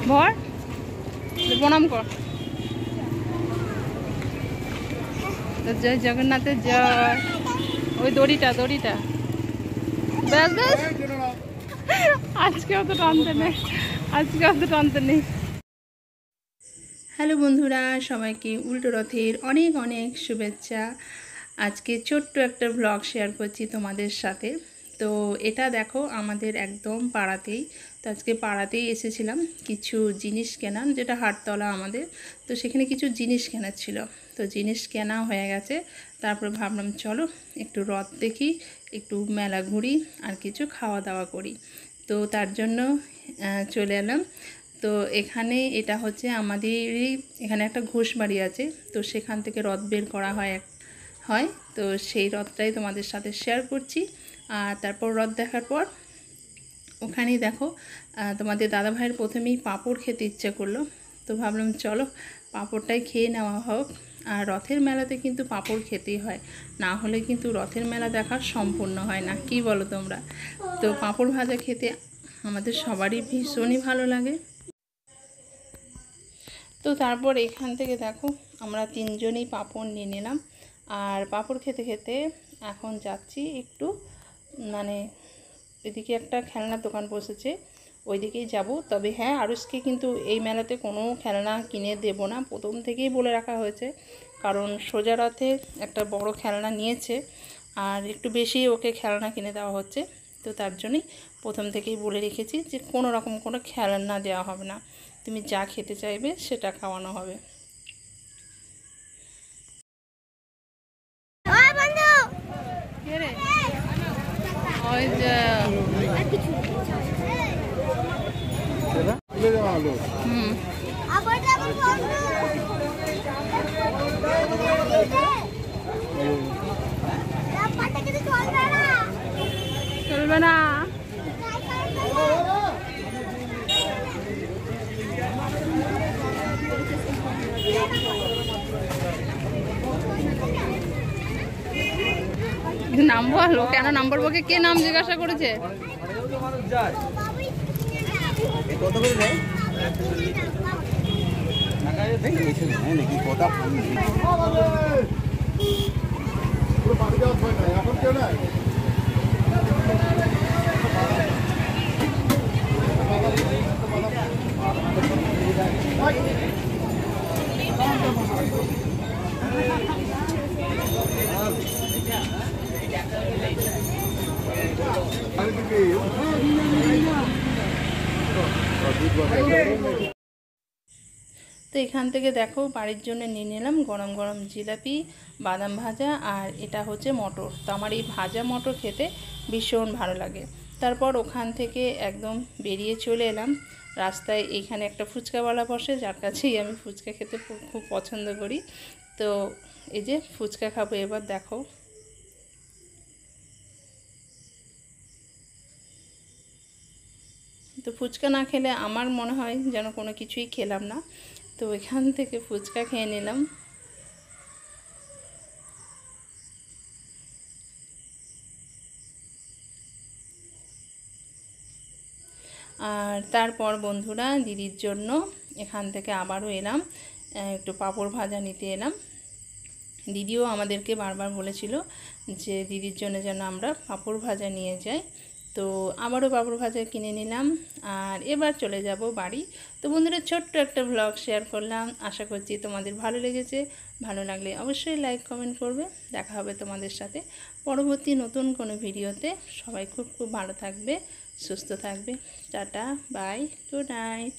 ভর প্রণাম কর। জয় জগন্নাথের জয়। ওই দড়িটা ব্যাস ব্যাস। আজকেও তো টানতে নেই। হ্যালো বন্ধুরা, সবাইকে উল্টো রথের অনেক অনেক শুভেচ্ছা। আজকে ছোট্ট একটা ব্লগ শেয়ার করছি তোমাদের সাথে। তো এটা দেখো আমাদের একদম পাড়াতেই। তো আজকে পাড়াতেই এসেছিলাম কিছু জিনিস কেনার, যেটা হাটতলা আমাদের। তো সেখানে কিছু জিনিস কেনার ছিল। তো জিনিস কেনা হয়ে গেছে। তারপর ভাবলাম চলো একটু রথ দেখি, একটু মেলা ঘুরি, আর কিছু খাওয়া দাওয়া করি। তো তার জন্য চলে এলাম। তো এখানে এটা হচ্ছে আমাদেরই এখানে একটা ঘোষবাড়ি আছে। তো সেখান থেকে রথ বের করা হয়। তো সেই রথটাই তোমাদের সাথে শেয়ার করছি। আর তারপর রথ দেখার পর ওখানেই দেখো তোমাদের দাদাভাইয়ের প্রথমেই পাঁপড় খেতে ইচ্ছে করলো। তো ভাবলাম চলো পাঁপড়টাই খেয়ে নেওয়া হোক। আর রথের মেলাতে কিন্তু পাঁপড় খেতেই হয়, না হলে কিন্তু রথের মেলা দেখা সম্পূর্ণ হয় না। কি বলো তোমরা? তো পাঁপড় ভাজা খেতে আমাদের সবারই ভীষণই ভালো লাগে। তো তারপর এখান থেকে দেখো আমরা তিনজনেই পাঁপড় নিয়ে নিলাম। আর পাঁপড় খেতে খেতে এখন যাচ্ছি একটু, মানে এদিকে একটা খেলনার দোকান বসেছে, ওইদিকেই যাব। তবে হ্যাঁ, আরুষকে কিন্তু এই মেলাতে কোনো খেলনা কিনে দেব না, প্রথম থেকেই বলে রাখা হয়েছে। কারণ সোজা রথে একটা বড় খেলনা নিয়েছে, আর একটু বেশি ওকে খেলনা কিনে দেওয়া হচ্ছে। তো তার জন্যই প্রথম থেকেই বলে রেখেছি যে কোনো রকম কোনো খেলনা দেওয়া হবে না, তুমি যা খেতে চাইবে সেটা খাওয়ানো হবে। ওই যে চলবে না। নাম বলো, কেন নাম বলবো? কে নাম জিজ্ঞাসা করেছে? তো এখান থেকে দেখো বাড়ির জন্য নিয়ে নিলাম গরম গরম জিলাপি, বাদাম ভাজা, আর এটা হচ্ছে মটর। তো আমার এই ভাজা মটর খেতে ভীষণ ভালো লাগে। তারপর ওখান থেকে একদম বেরিয়ে চলে এলাম রাস্তায়। এইখানে একটা ফুচকাওয়ালা বসে, যার কাছেই আমি ফুচকা খেতে খুব পছন্দ করি। তো এই যে ফুচকা খাবো এবার, দেখো। তো ফুচকা না খেলে আমার মনে হয় যেন কোনো কিছুই খেলাম না। তো এখান থেকে ফুচকা খেয়ে নিলাম। আর তারপর বন্ধুরা দিদির জন্য এখান থেকে আবারও এলাম, একটু পাঁপড় ভাজা নিতে এলাম। দিদিও আমাদেরকে বারবার বলেছিল যে দিদির জন্য যেন আমরা পাঁপড় ভাজা নিয়ে যাই। তো আবারও পাঁপড় ভাজা কিনে নিলাম, আর এবার চলে যাব বাড়ি। তো বন্ধুরা ছোট্ট একটা ব্লগ শেয়ার করলাম, আশা করছি তোমাদের ভালো লেগেছে। ভালো লাগলে অবশ্যই লাইক কমেন্ট করবে। দেখা হবে তোমাদের সাথে পরবর্তী নতুন কোনো ভিডিওতে। সবাই খুব খুব ভালো থাকবে, সুস্থ থাকবে। Tata, bye, good night.